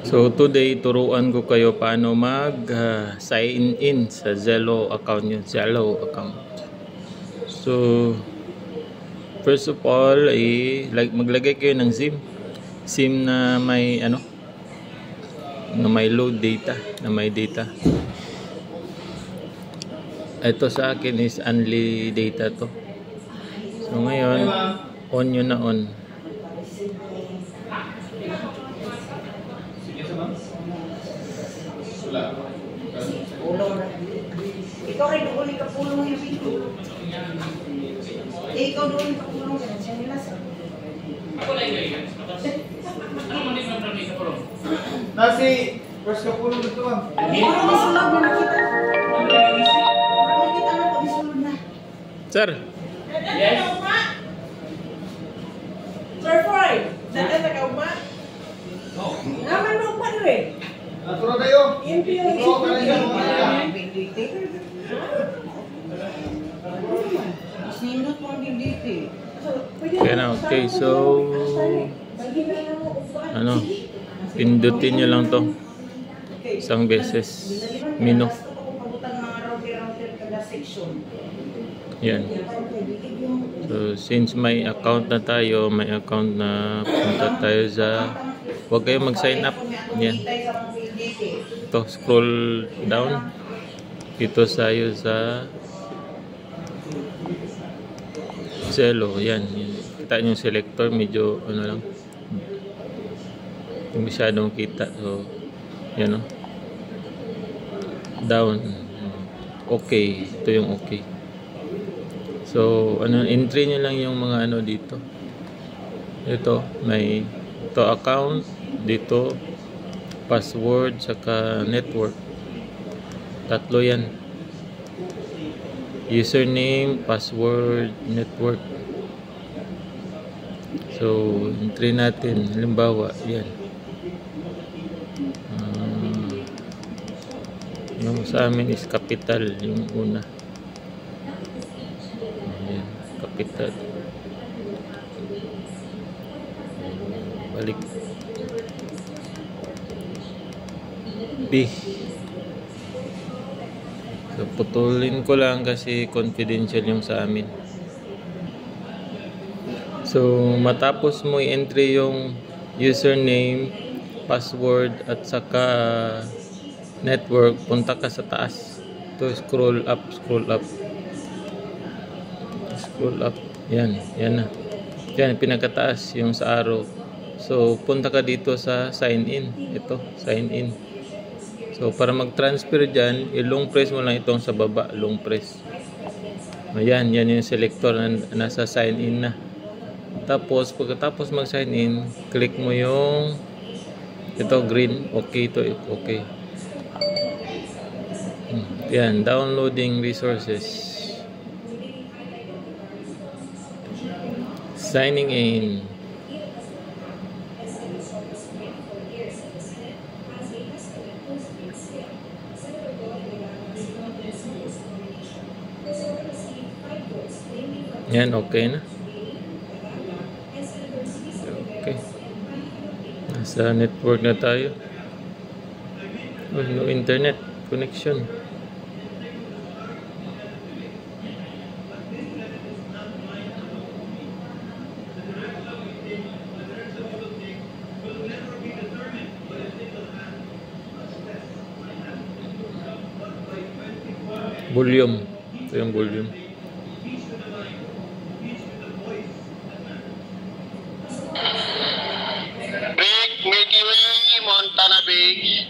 So today turuan ko kayo paano mag sign in sa Zello account nyo, Zello account. So first of all maglagay kayo ng SIM na may na may load data, na may data. Ito sa akin is only data to. So ngayon on nyo na on. Ikaw rin doon ikapulong yung video. Ikaw doon ikapulong yan. Siya nila sa... Ako lang yun. Ano man din ang pramay sa pulong? Nasi, first kapulong dito ma'am. Ano may sulod na nakita? Nakita na ito, may sulod na. Sir! Yes? Sir Ford, dahil sa kauma? Naman mo pa rin. Naturo tayo. Yan po yung Oo, kaya siya, Sinindot mo ang binditi. Okay, so pindutin nyo lang to isang beses menu. Yan. So since may account na tayo, punta tayo sa, huwag kayong mag-sign up. Yan. Ito, scroll down dito tayo sa Zello. Yan. Kita nyo yung selector, medyo lang, hindi masyadong kita. So yan, down. Okay, ito yung okay. So entry nyo lang yung mga dito. Ito may account dito, password, saka network. Tatlo yan. Username, password, network. So entry natin, halimbawa yan. Yung sa amin is capital, yung una. Ayan, capital. Balik. B. So putulin ko lang kasi confidential yung sa amin. So matapos mo i-entry yung username, password at saka network, punta ka sa taas. To scroll up. Scroll up. Yan na. Yan pinakataas yung sa arrow. So punta ka dito sa sign in. Ito, sign in. So para mag-transfer dyan, i-long press mo lang itong sa baba, long press. Ayan, yan yung selector na nasa sign in na. Tapos pagkatapos mag-sign in, click mo yung ito green, okay ito, okay. Yan, downloading resources. Signing in. Yan, okay na. Okay. Nasa network na tayo. No internet connection. Volume. Ito yung volume. Big Milky Way, Montana Beach.